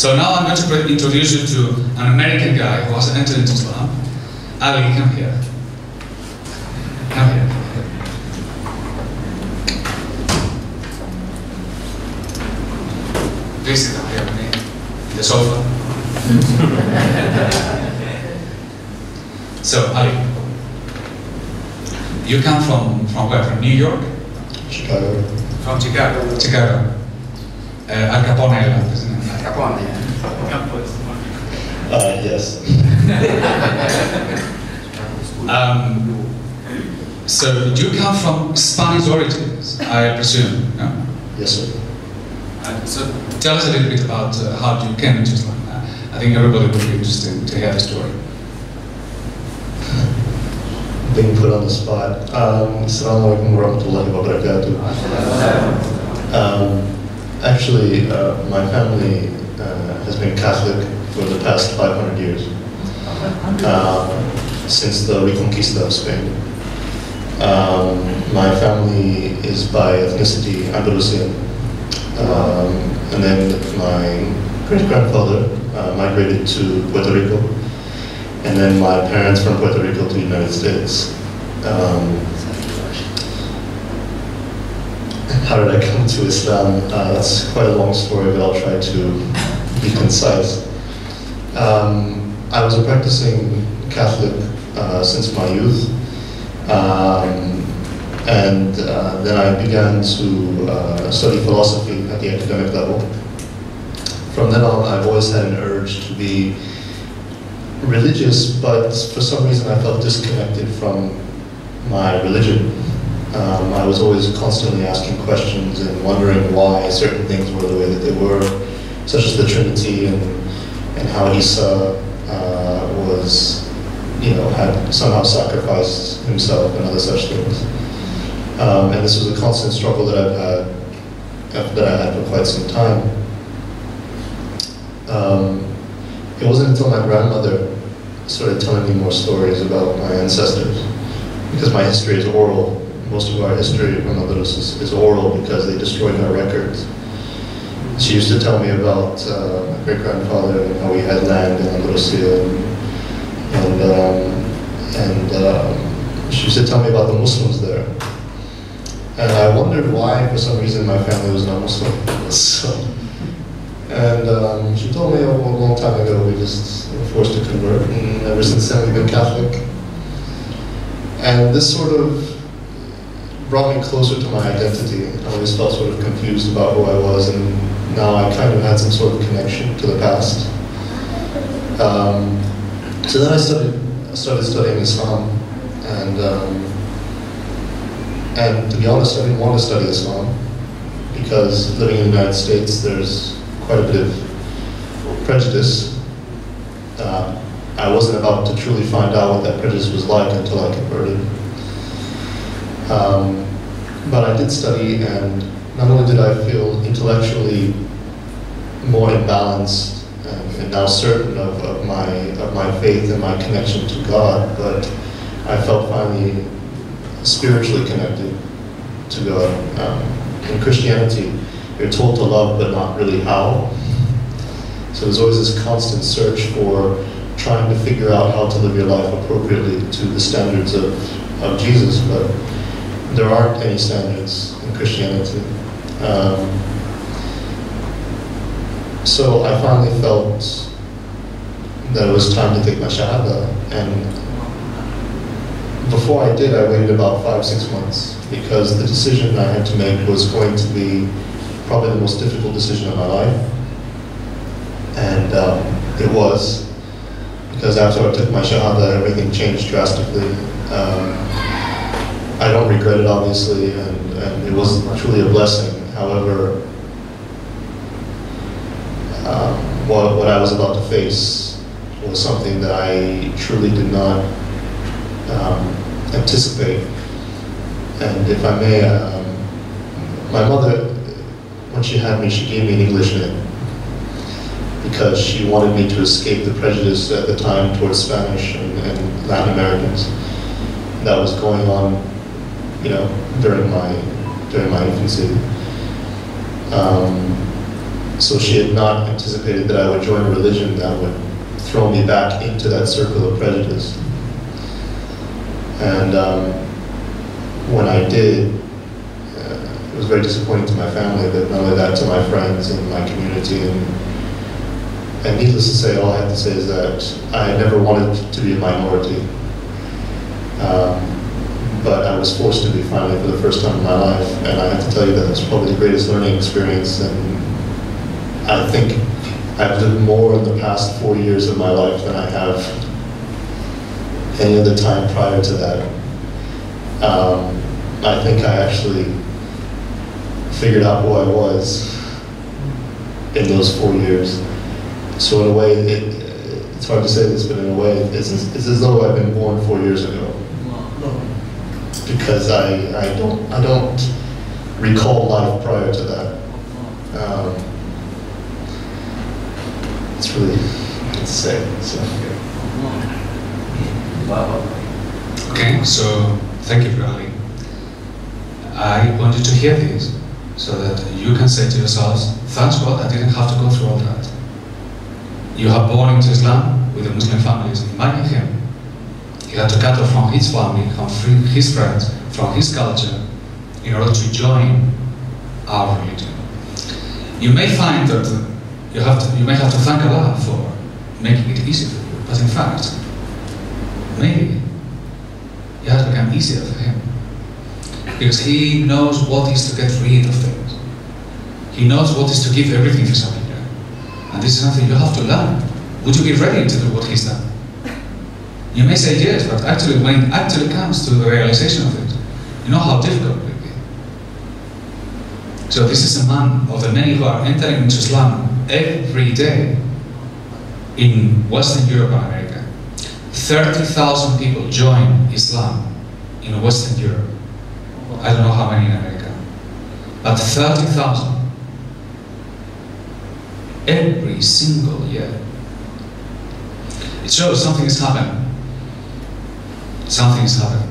So now I'm going to introduce you to an American guy who has entered into Islam. Ali, come here. Come here. Please sit down here with me, in the sofa. So, Ali, you come from where? From New York? Chicago. From Chicago. Chicago. Al Capone Island, isn't it? Al Capone, Yes. So you come from Spanish origins, I presume, no? Yes, sir. So tell us a little bit about how you came into Islam. I think everybody would be interested to hear the story. Being put on the spot. Assalamu alaikum warahmatullahi wabarakatuh. Actually, my family has been Catholic for the past 500 years, since the Reconquista of Spain. My family is by ethnicity Andalusian, and then my great-grandfather migrated to Puerto Rico, and then my parents from Puerto Rico to the United States. How did I come to Islam? That's quite a long story, but I'll try to be concise. I was a practicing Catholic since my youth, and then I began to study philosophy at the academic level. From then on, I've always had an urge to be religious, but for some reason I felt disconnected from my religion. I was always constantly asking questions and wondering why certain things were the way that they were, such as the Trinity and how Isa was, had somehow sacrificed himself and other such things. And this was a constant struggle that I had for quite some time. It wasn't until my grandmother started telling me more stories about my ancestors, because my history is oral. Most of our history from Andalus is oral because they destroyed our records. She used to tell me about my great-grandfather and how he had land in Andalusia, and she used to tell me about the Muslims there. And I wondered why, for some reason, my family was not Muslim. And she told me a long time ago we just were forced to convert, and ever since then we've been Catholic. And this sort of brought me closer to my identity. I always felt sort of confused about who I was, and now I kind of had some sort of connection to the past. So then I started studying Islam, and to be honest, I didn't want to study Islam because living in the United States, there's quite a bit of prejudice. I wasn't about to truly find out what that prejudice was like until I converted. But I did study, and not only did I feel intellectually more imbalanced and now certain of my faith and my connection to God, but I felt finally spiritually connected to God. In Christianity, you're told to love, but not really how. So there's always this constant search for trying to figure out how to live your life appropriately to the standards of Jesus, but there aren't any standards in Christianity. So I finally felt that it was time to take my Shahada, and before I did, I waited about 5-6 months, because the decision I had to make was going to be probably the most difficult decision of my life. And it was, because after I took my Shahada, everything changed drastically. I don't regret it, obviously, and it was truly a blessing. However, what I was about to face was something that I truly did not anticipate. And if I may, my mother, when she had me, she gave me an English name because she wanted me to escape the prejudice at the time towards Spanish and Latin Americans that was going on, during my infancy. So she had not anticipated that I would join a religion that would throw me back into that circle of prejudice. And when I did, it was very disappointing to my family, but not only that, to my friends and my community. And needless to say, all I have to say is that I never wanted to be a minority. But I was forced to be finally for the first time in my life, and I have to tell you that was probably the greatest learning experience. And I think I've lived more in the past 4 years of my life than I have any other time prior to that. I think I actually figured out who I was in those 4 years. So in a way, it's hard to say this, but in a way, it's as though I've been born 4 years ago. Because I don't recall life prior to that. It's really hard to say. So. Okay, so thank you, Ali. I want you to hear this so that you can say to yourselves, thanks God I didn't have to go through all that. You are born into Islam with a Muslim family. Imagine him. He had to cut off from his family, from his friends, from his culture, in order to join our religion. You may find that you may have to thank Allah for making it easy for you, but in fact, maybe it has become easier for him. Because he knows what is to get rid of things. He knows what is to give everything for something. And this is something you have to learn. Would you be ready to do what he's done? You may say yes, but actually when it actually comes to the realization of it, you know how difficult it will be. So this is a man of the many who are entering into Islam every day in Western Europe and America. 30,000 people join Islam in Western Europe. I don't know how many in America, but 30,000 every single year. It shows something is happening. Something is happening.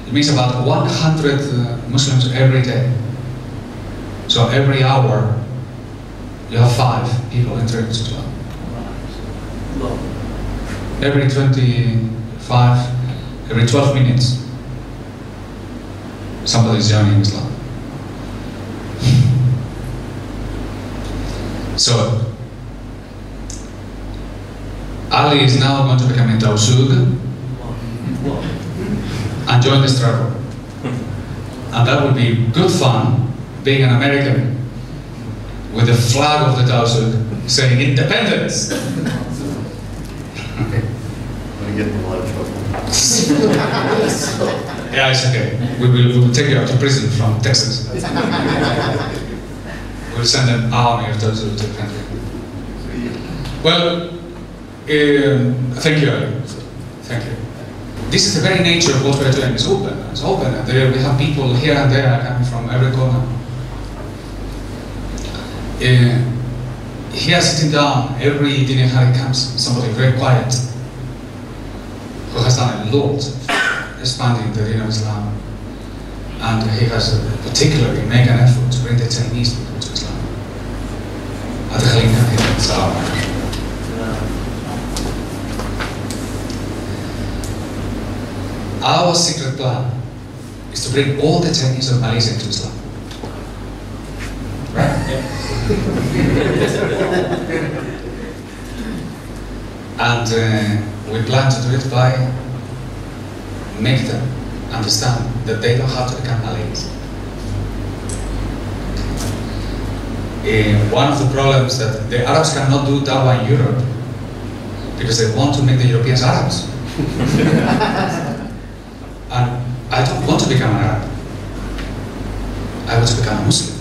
It means about 100 Muslims every day. So every hour, you have 5 people entering Islam. Every 12 minutes, somebody is joining Islam. So, Ali is now going to become a Tausug and join the struggle. And that would be good fun, being an American with the flag of the Tausug saying independence. I'm getting in a lot of trouble. Yeah, it's okay. We will take you out to prison from Texas. We'll send an army of Tausug to the country. Well, thank you, Ali. Thank you. This is the very nature of what we're doing. It's open. It's open. And there we have people here and there coming from every corner. Here sitting down, every Dinihari comes somebody very quiet who has done a lot expanding the Deen of Islam, and he has particularly made an effort to bring the Chinese people to Islam. At the Halim Shin. Our secret plan is to bring all the Chinese of Malaysia to Islam. Right? Yeah. And we plan to do it by making them understand that they don't have to become Malays. One of the problems that the Arabs cannot do dakwah in Europe because they want to make the Europeans Arabs. And I don't want to become an Arab. I want to become a Muslim.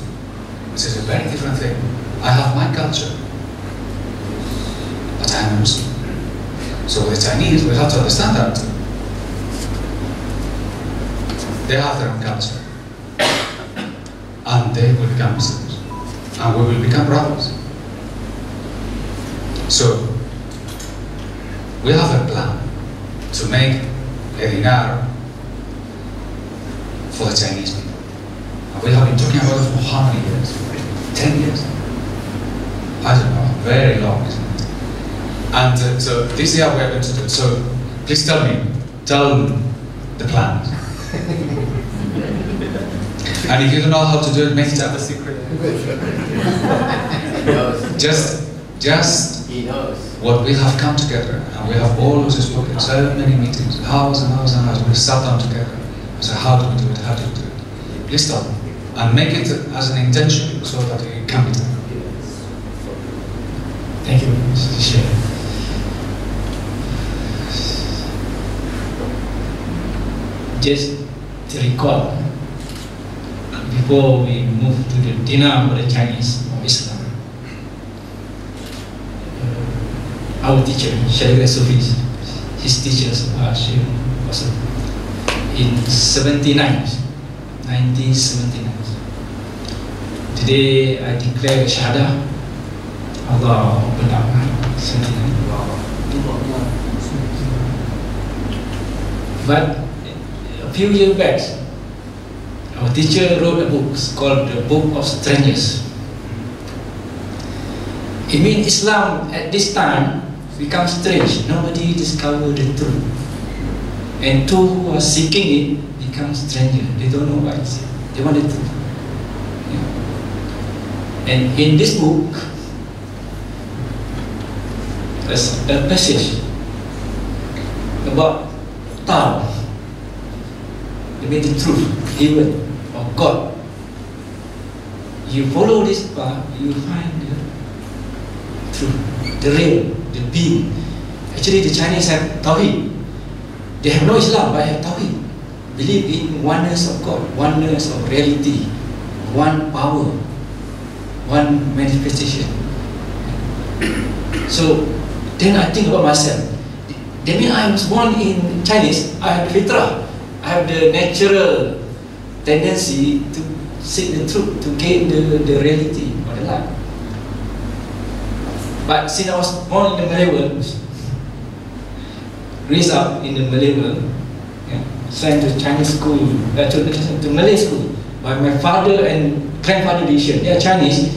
This is a very different thing. I have my culture, but I am a Muslim. So with the Chinese, we have to understand that they have their own culture, and they will become Muslims, and we will become brothers. So we have a plan to make a dinar for the Chinese people. And we have been talking about it for how many years? 10 years. I don't know, very long, isn't it? And so this year we're going to do it. So please tell the plan. And if you don't know how to do it, make it up a secret. Just He knows. what we have come together, and we have always spoken, so many meetings, hours and hours and hours, we sat down together. We said, how do we do it, how do we do it? Please start, and make it as an intention, so that it can be done. Thank you, Mr. Shaykh. Just to recall, before we move to the dinar for the Chinese or Islam, our teacher, Shaykh Sufis, his teachers are in 1979. Today I declare Shahada. Allah Akbar. 79. But a few years back, our teacher wrote a book called The Book of Strangers. It means Islam at this time becomes strange. Nobody discovered the truth. And those who are seeking it become strangers. They don't know what it is. They want the truth. Yeah. And in this book, there's a passage about Tao. They mean the truth, heaven, or God. You follow this path, you find the truth, the real, the being. Actually, the Chinese have Tawhid. They have no Islam, but have Tawhid. Believe in oneness of God, oneness of reality, one power, one manifestation. So then I think about myself. That means I was born in Chinese. I have the fitrah. I have the natural tendency to seek the truth, to gain the reality of the life. But since I was born in the Malay world, raised up in the Malay world, sent to Chinese school, to Malay school by my father and grandfather decision. They are Chinese,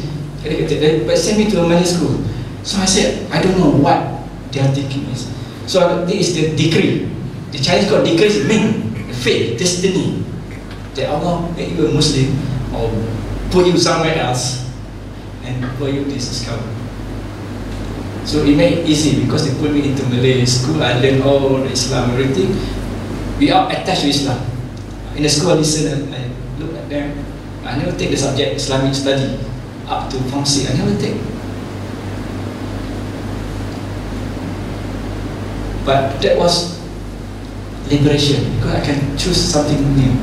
but sent me to a Malay school. So I said, I don't know what their thinking is. So this is the decree. The Chinese got decrees, mean fate, destiny, that Allah make you a Muslim or put you somewhere else and for you this discovery. So it made it easy because they put me into Malay school. I learned all the Islam, everything. We are attached to Islam. In the school I listen, I look at them. I never take the subject Islamic study up to Form 6. I never take. But that was liberation because I can choose something new.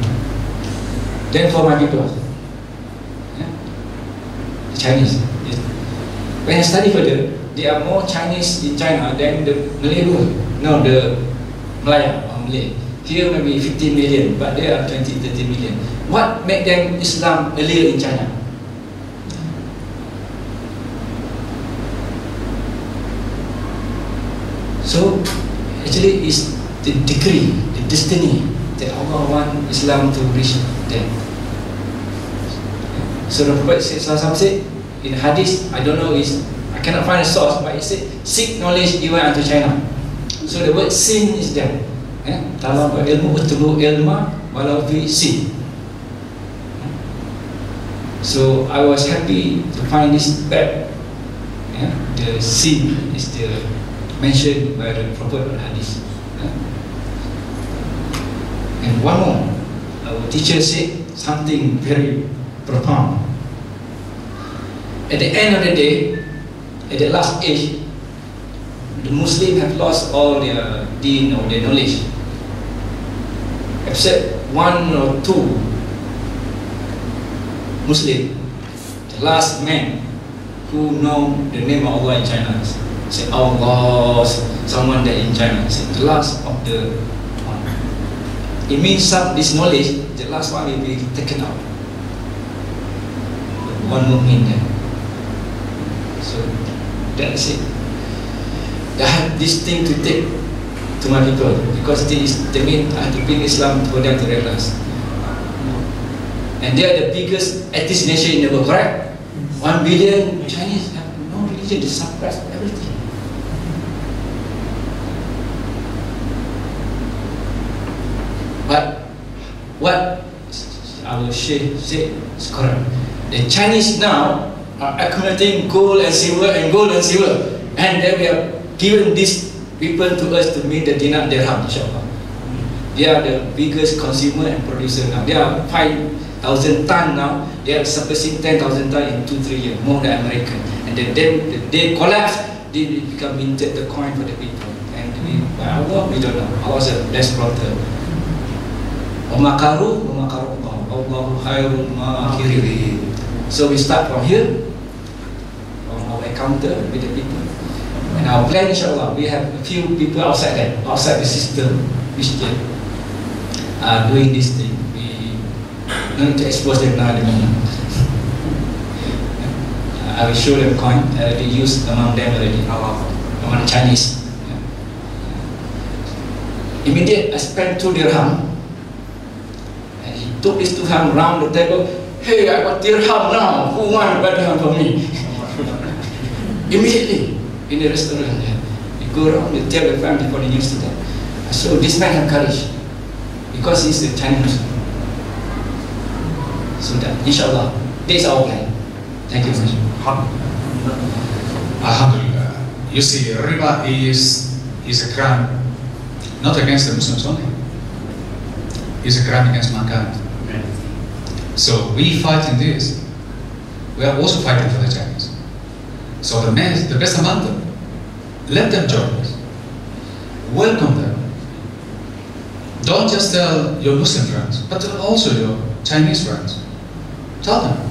Then for my people, the Chinese, when I study further, there are more Chinese in China than the Malay world. No, the Malaya or Malay. Here maybe 15 million, but there are 20, 30 million. What made them Islam earlier in China? So actually it's the decree, the destiny that Allah want Islam to reach them. So the Prophet said in hadith, I don't know, I cannot find a source, but it said, seek knowledge even unto China. So the word sin is there. Talab ilmu utlu ilma walau fi sin. So I was happy to find this back. The sin is mentioned by the Prophet on hadith. And one more, our teacher said something very profound. At the end of the day, at the last age, the Muslims have lost all their deen or their knowledge, except one or two Muslims, the last man who know the name of Allah in China. Say Allah, someone that in China. Say the last of the one. It means this knowledge, the last one will be taken out. One mu'min there. So that's it. I have this thing to take to my people because they mean I have to bring Islam for them to realize. And they are the biggest atheist nation in the world, correct? 1 billion Chinese have no religion. religion, they suppress everything. But what our Shaykh said is correct. The Chinese now are accumulating gold and silver and gold and silver, and then we have given these people to us to make the dinar dirham, inshaAllah. They are the biggest consumer and producer now. They are 5,000 tons now. They are surpassing 10,000 tons in 2-3 years, more than American. And then they collapse, they become minted the coin for the people. And by Allah, we don't know. Allah is the best plotter. Allahu khairul makirin. So we start from here, from our encounter with the people. And our plan, inshallah, we have a few people outside that, outside the system, which they are doing this thing. We don't need to expose them now at the moment. I will show them coin that they use among them already, among the Chinese. Immediately, I spent 2 dirham. And he took this dirham around the table. Hey, I got dirham now. Who wants to buy dirham for me? Immediately, in the restaurant, we go around, they tell the family for the new student. So this man has courage, because he's a Chinese. So that, inshallah, this is our plan. Thank you very much. Alhamdulillah. You see, riba is a crime, not against the Muslims only. It's a crime against mankind. So we fighting this. We are also fighting for the Chinese. So the best among them, let them join us. Welcome them. Don't just tell your Muslim friends, but also your Chinese friends. Tell them.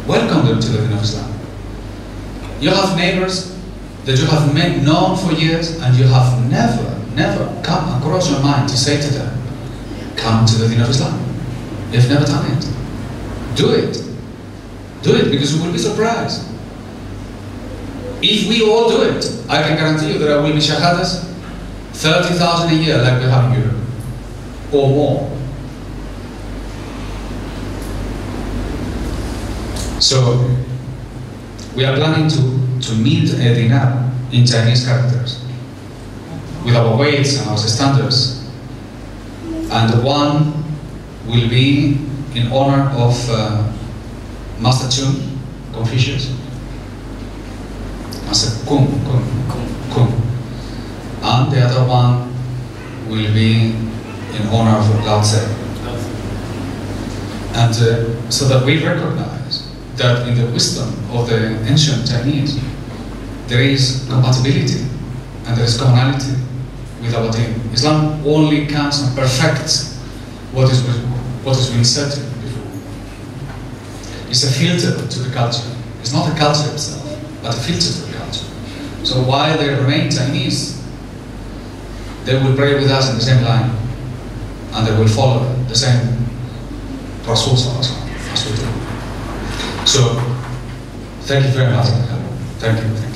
Welcome them to the Deen of Islam. You have neighbors that you have known for years, and you have never come across your mind to say to them, come to the Deen of Islam. You've never done it. Do it. Do it, because you will be surprised. If we all do it, I can guarantee you there will be shahadas, 30,000 a year like we have in Europe, or more. So, we are planning to mint a dinar in Chinese characters, with our weights and our standards. And one will be in honor of Master Chun, Confucius. Master Kung. And the other one will be in honor of Lao Tse. And so that we recognize that in the wisdom of the ancient Chinese, there is compatibility and there is commonality with our deen. Islam only comes and perfects what is being said before. It's a filter to the culture. It's not the culture itself, but a filter to the culture. So while they remain Chinese, they will pray with us in the same line, and they will follow the same Rasul as we do. So, thank you very much. Thank you.